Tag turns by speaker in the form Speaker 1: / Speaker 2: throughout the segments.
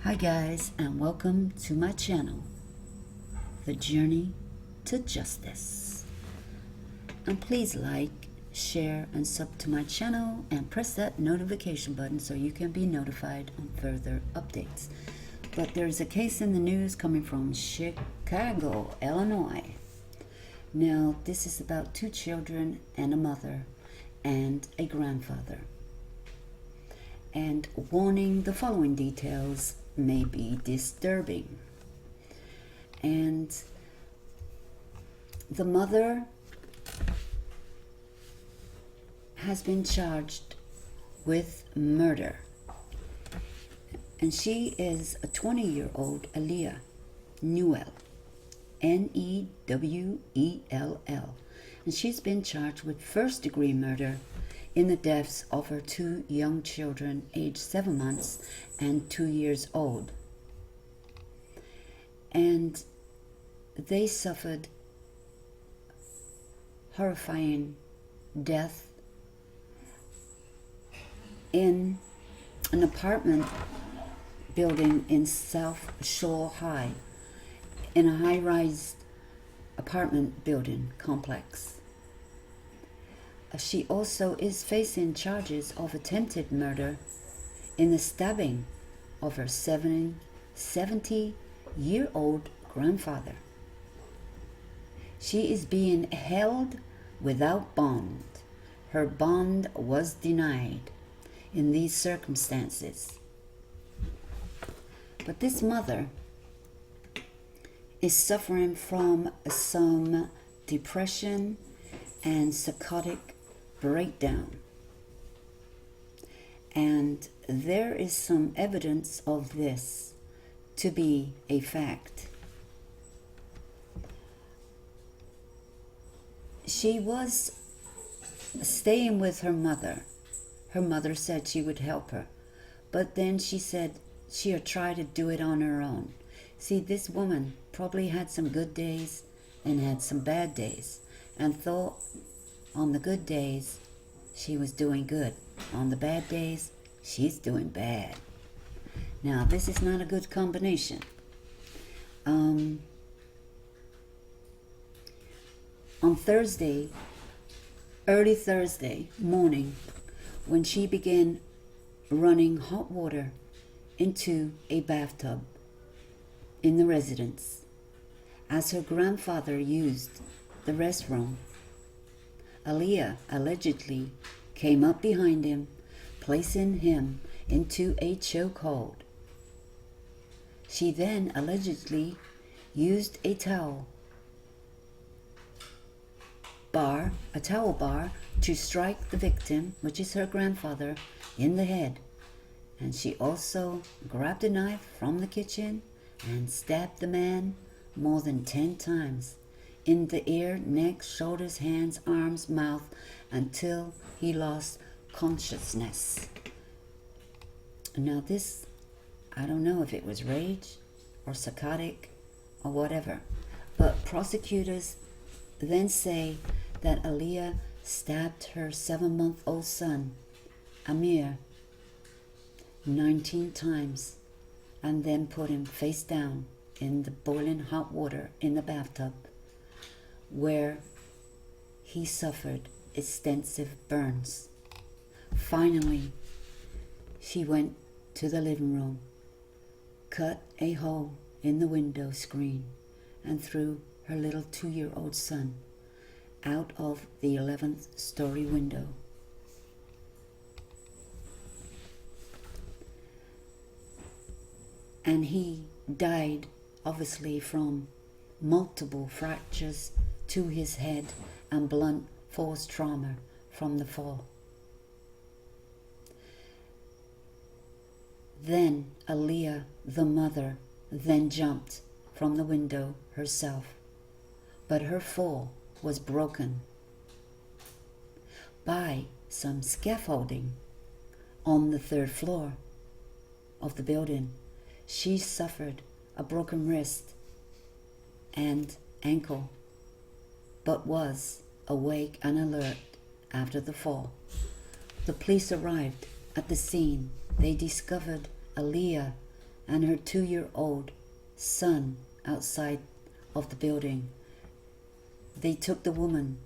Speaker 1: Hi guys, and welcome to my channel, The Journey to Justice. And please like, share, and sub to my channel and press that notification button so you can be notified on further updates. But there's a case in the news coming from Chicago, Illinois. Now, this is about two children and a mother and a grandfather. And warning, the following details may be disturbing. And the mother has been charged with murder. And she is a 20-year-old Aaliyah Newell, Newell. And she's been charged with first-degree murder in the deaths of her two young children aged 7 months and 2 years old. And they suffered horrifying death in an apartment building in South Shore High, in a high-rise apartment building complex. She also is facing charges of attempted murder in the stabbing of her 70-year-old grandfather. She is being held without bond. Her bond was denied in these circumstances. But this mother is suffering from some depression and psychotic breakdown. And there is some evidence of this to be a fact. She was staying with her mother. Her mother said she would help her, but then she said she'll try to do it on her own. See, this woman probably had some good days and had some bad days, and thought on the good days she was doing good. On the bad days, she's doing bad. Now, this is not a good combination. On Thursday, early Thursday morning, when she began running hot water into a bathtub in the residence, as her grandfather used the restroom, Aaliyah allegedly came up behind him, placing him into a chokehold. She then allegedly used a towel bar to strike the victim, which is her grandfather, in the head. And she also grabbed a knife from the kitchen and stabbed the man more than 10 times in the ear, neck, shoulders, hands, arms, mouth, until he lost consciousness. Now this, I don't know if it was rage or psychotic or whatever, but prosecutors then say that Aaliyah stabbed her 7-month-old son, Amir, 19 times, and then put him face down in the boiling hot water in the bathtub, where he suffered extensive burns. Finally, she went to the living room, cut a hole in the window screen, and threw her little 2-year-old son out of the 11th story window. And he died, obviously, from multiple fractures to his head and blunt force trauma from the fall. Then Aaliyah, the mother, then jumped from the window herself, but her fall was broken by some scaffolding on the 3rd floor of the building. She suffered a broken wrist and ankle, but was awake and alert after the fall. The police arrived at the scene. They discovered Aaliyah and her 2-year-old son outside of the building. They took the woman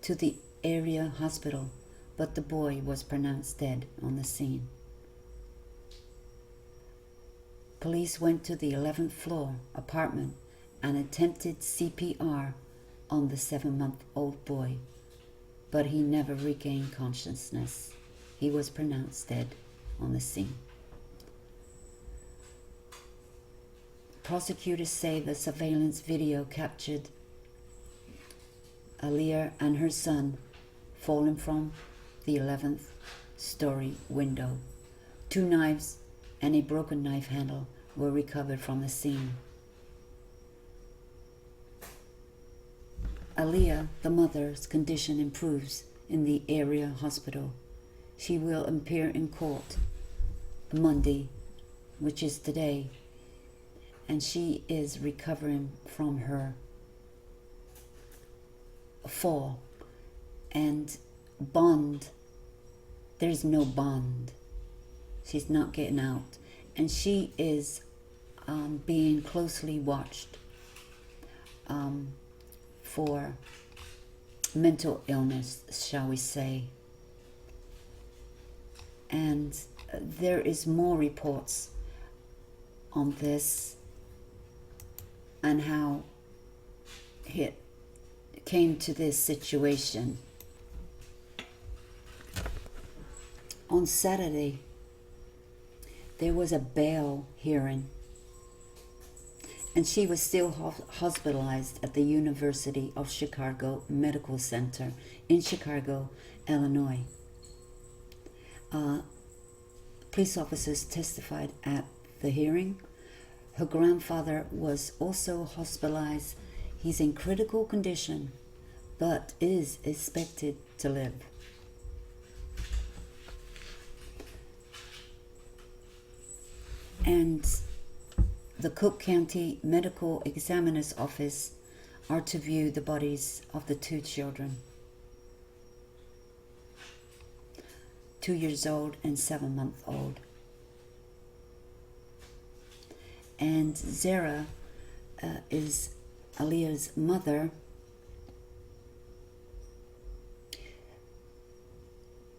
Speaker 1: to the area hospital, but the boy was pronounced dead on the scene. Police went to the 11th floor apartment and attempted CPR on the 7-month-old boy, but he never regained consciousness. He was pronounced dead on the scene. Prosecutors say the surveillance video captured Aaliyah and her son falling from the 11th story window. 2 knives and a broken knife handle were recovered from the scene. Aaliyah, the mother's condition improves in the area hospital. She will appear in court Monday, which is today, and she is recovering from her fall. And bond, there's no bond. She's not getting out, and she is being closely watched for mental illness, shall we say. And there is more reports on this and how it came to this situation. On Saturday, there was a bail hearing, and she was still hospitalized at the University of Chicago Medical Center in Chicago, Illinois. Police officers testified at the hearing. Her grandfather was also hospitalized. He's in critical condition, but is expected to live. And the Cook County Medical Examiner's Office are to view the bodies of the 2 children, 2 years old and 7-month-old. And Zara is Aaliyah's mother.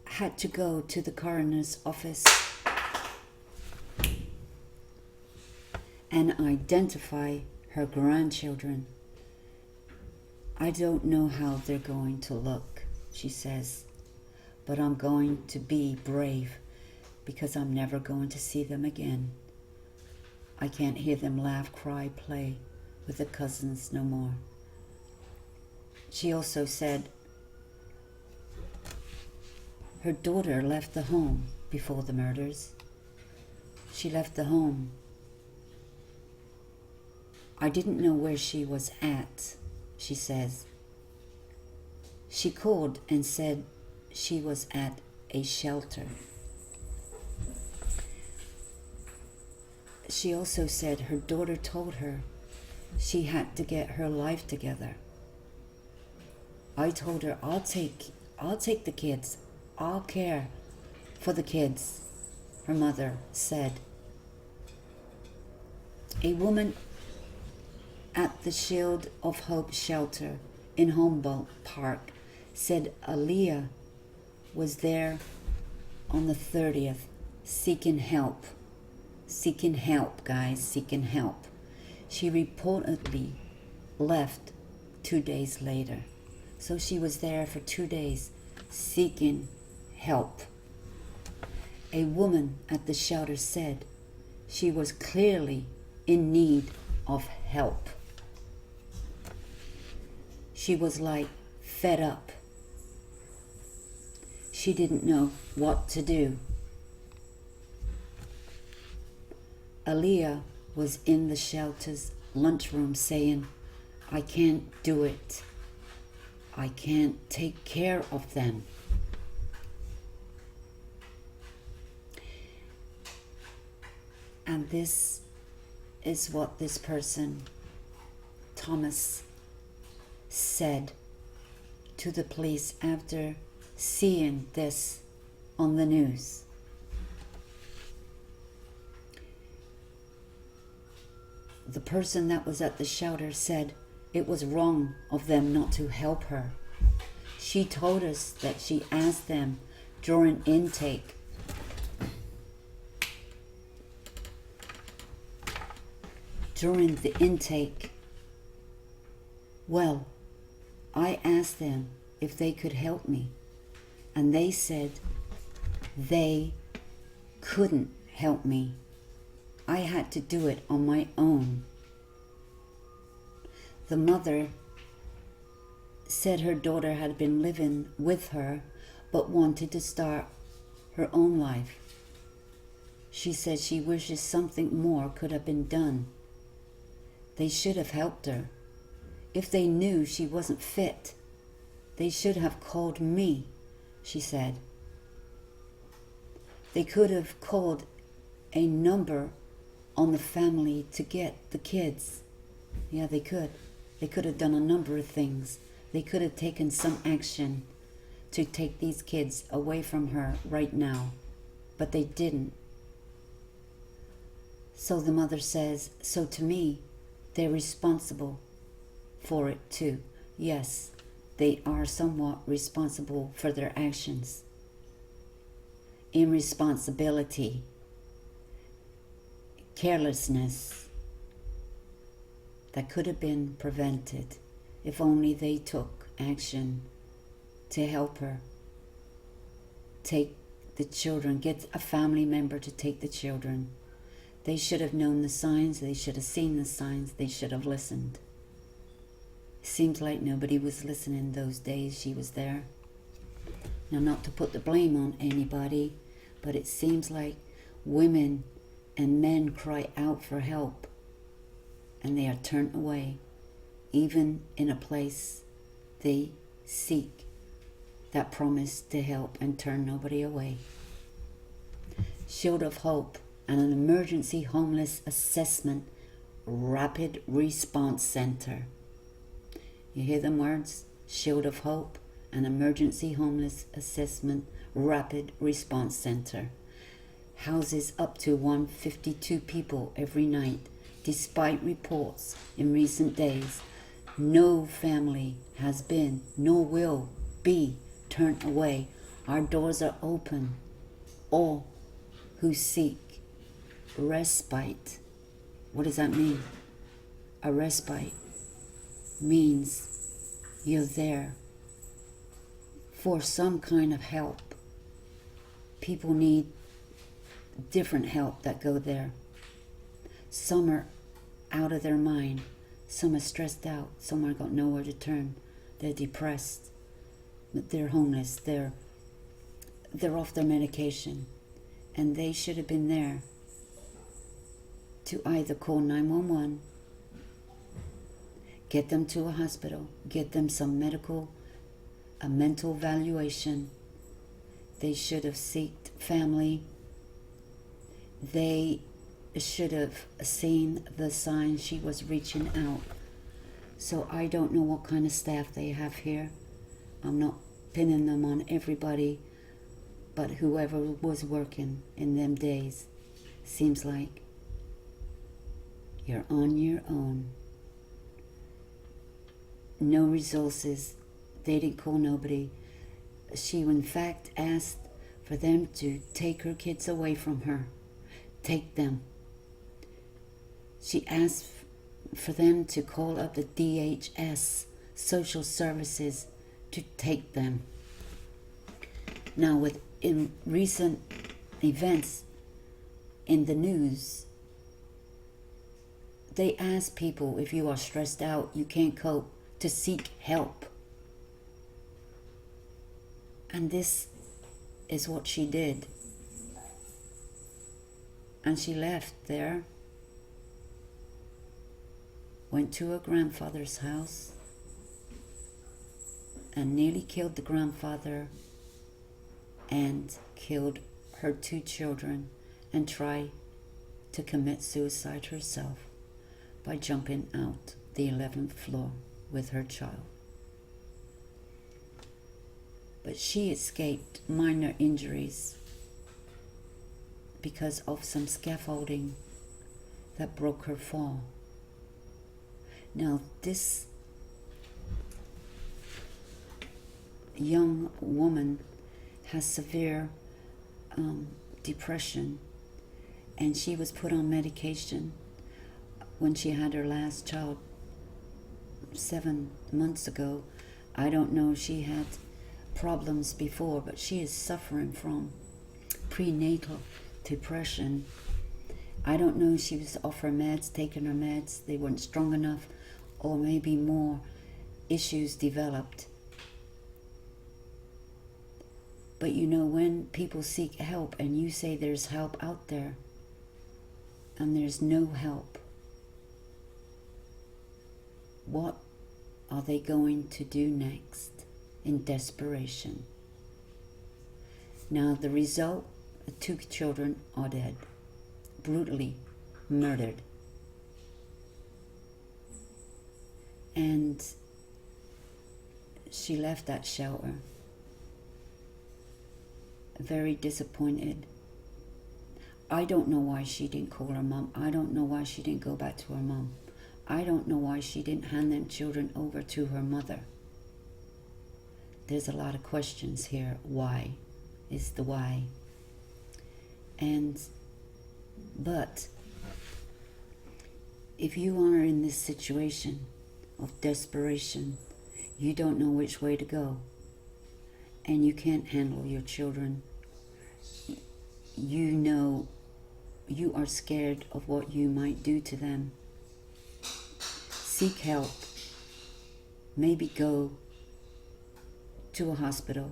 Speaker 1: Had to go to the coroner's office and identify her grandchildren. I don't know how they're going to look, she says, but I'm going to be brave because I'm never going to see them again. I can't hear them laugh, cry, play with the cousins no more. She also said her daughter left the home before the murders. She left the home. I didn't know where she was at, she says. She called and said she was at a shelter. She also said her daughter told her she had to get her life together. I told her, I'll take the kids. I'll care for the kids, her mother said. A woman at the Shield of Hope shelter in Humboldt Park said Aaliyah was there on the 30th seeking help. Seeking help, guys, seeking help. She reportedly left 2 days later. So she was there for 2 days seeking help. A woman at the shelter said she was clearly in need of help. She was like fed up. She didn't know what to do. Aaliyah was in the shelter's lunchroom saying, I can't do it. I can't take care of them. And this is what this person, Thomas, said to the police after seeing this on the news. the person that was at the shelter said it was wrong of them not to help her. She told us that she asked them during intake well, I asked them if they could help me, and they said they couldn't help me. I had to do it on my own. The mother said her daughter had been living with her but wanted to start her own life. She said she wishes something more could have been done. They should have helped her. If they knew she wasn't fit, they should have called me, she said. They could have called a number on the family to get the kids. Yeah, they could. They could have done a number of things. They could have taken some action to take these kids away from her right now, but they didn't. So the mother says, so to me, they're responsible for it too. Yes, they are somewhat responsible for their actions. Irresponsibility, carelessness that could have been prevented if only they took action to help her. Take the children, get a family member to take the children. They should have known the signs, they should have seen the signs, they should have listened. Seems like nobody was listening those days she was there. Now, not to put the blame on anybody, but it seems like women and men cry out for help and they are turned away, even in a place they seek that promise to help and turn nobody away. Shield of Hope and an Emergency Homeless Assessment Rapid Response Center. You hear them words? Shield of Hope and Emergency Homeless Assessment Rapid Response Center. Houses up to 152 people every night. Despite reports in recent days, no family has been nor will be turned away. Our doors are open. All who seek respite. What does that mean? A respite means you're there for some kind of help. People need different help that go there. Some are out of their mind. Some are stressed out. Some are got nowhere to turn. They're depressed. They're homeless. They're off their medication. And they should have been there to either call 911, get them to a hospital, get them some a mental evaluation. They should have sought family. They should have seen the signs she was reaching out. So I don't know what kind of staff they have here. I'm not pinning them on everybody, but whoever was working in them days, seems like you're on your own. No resources. They didn't call nobody. She in fact asked for them to take her kids away from her. Take them. She asked for them to call up the DHS, social services, to take them. Now, in recent events in the news, they ask people, if you are stressed out, you can't cope, to seek help. And this is what she did. And she left there, went to her grandfather's house, and nearly killed the grandfather and killed her 2 children, and tried to commit suicide herself by jumping out the 11th floor with her child. But she escaped minor injuries because of some scaffolding that broke her fall. Now, this young woman has severe depression, and she was put on medication when she had her last child 7 months ago. I don't know if she had problems before, but she is suffering from prenatal depression. I don't know if she was off her meds, taking her meds, they weren't strong enough, or maybe more issues developed. But you know, when people seek help and you say there's help out there and there's no help, what are they going to do next in desperation? Now, the result, the 2 children are dead, brutally murdered. And she left that shelter very disappointed. I don't know why she didn't call her mom. I don't know why she didn't go back to her mom. I don't know why she didn't hand them children over to her mother. There's a lot of questions here. Why is the why? But if you are in this situation of desperation, you don't know which way to go, and you can't handle your children, you know you are scared of what you might do to them, seek help. Maybe go to a hospital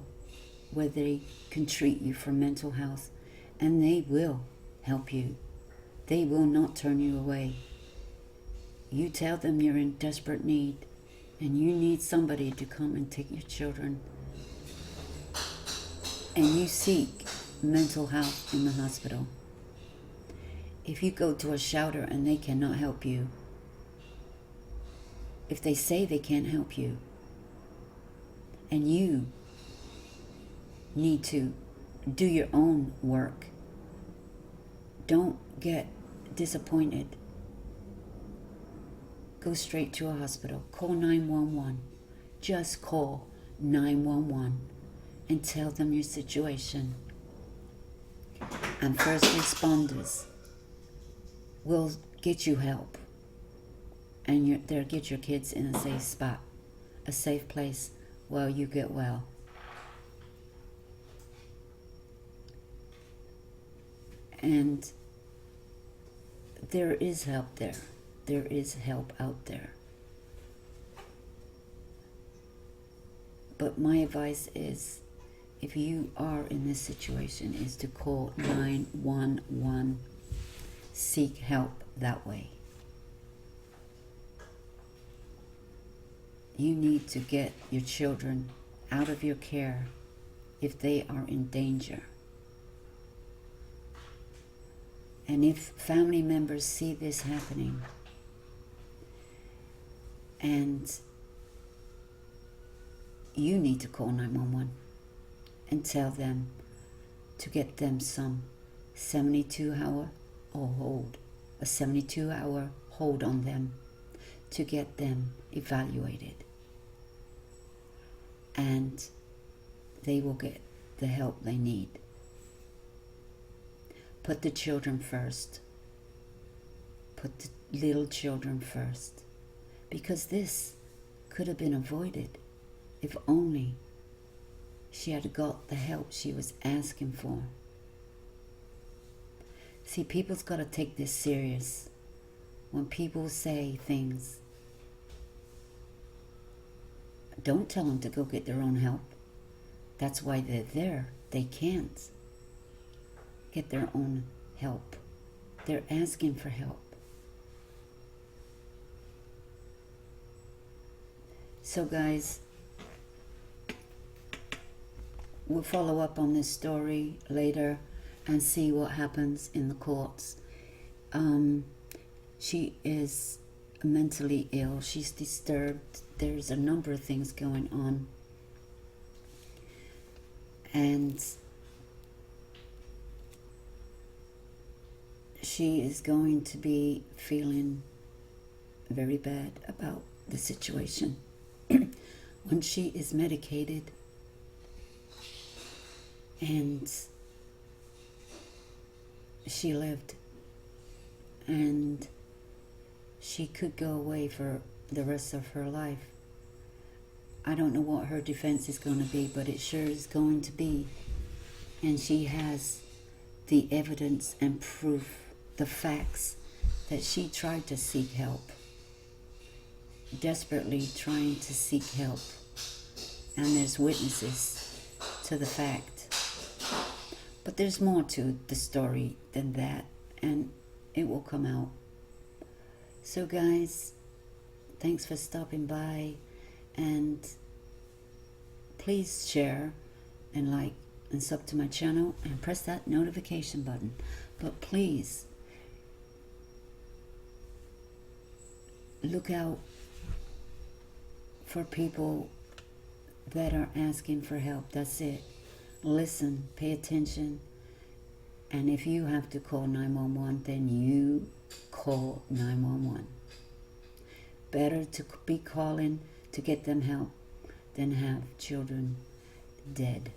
Speaker 1: where they can treat you for mental health, and they will help you. They will not turn you away. You tell them you're in desperate need and you need somebody to come and take your children, and you seek mental health in the hospital. If you go to a shelter and they cannot help you, if they say they can't help you, and you need to do your own work, don't get disappointed. Go straight to a hospital. Call 911. Just call 911 and tell them your situation. And first responders will get you help, and they'll get your kids in a safe spot, a safe place while you get well. And there is help there. There is help out there. But my advice is, if you are in this situation, is to call 911. Seek help that way. You need to get your children out of your care if they are in danger. And if family members see this happening, and you need to call 911 and tell them to get them some 72-hour hold, a 72-hour hold on them to get them evaluated. And they will get the help they need. Put the children first. Put the little children first. Because this could have been avoided if only she had got the help she was asking for. See, people's got to take this serious. When people say things, don't tell them to go get their own help. That's why they're there. They can't get their own help. They're asking for help. So guys, we'll follow up on this story later and see what happens in the courts. She is mentally ill. She's disturbed. There's a number of things going on. And she is going to be feeling very bad about the situation. When she is medicated and she lived, and she could go away for the rest of her life. I don't know what her defense is going to be, but it sure is going to be. And she has the evidence and proof, the facts, that she tried to seek help, desperately trying to seek help. And there's witnesses to the fact. But there's more to the story than that, and it will come out. So guys, thanks for stopping by, and please share and like and sub to my channel and press that notification button. But please look out for people that are asking for help. That's it. Listen, pay attention, and if you have to call 911, then you call 911. Better to be calling to get them help than have children dead.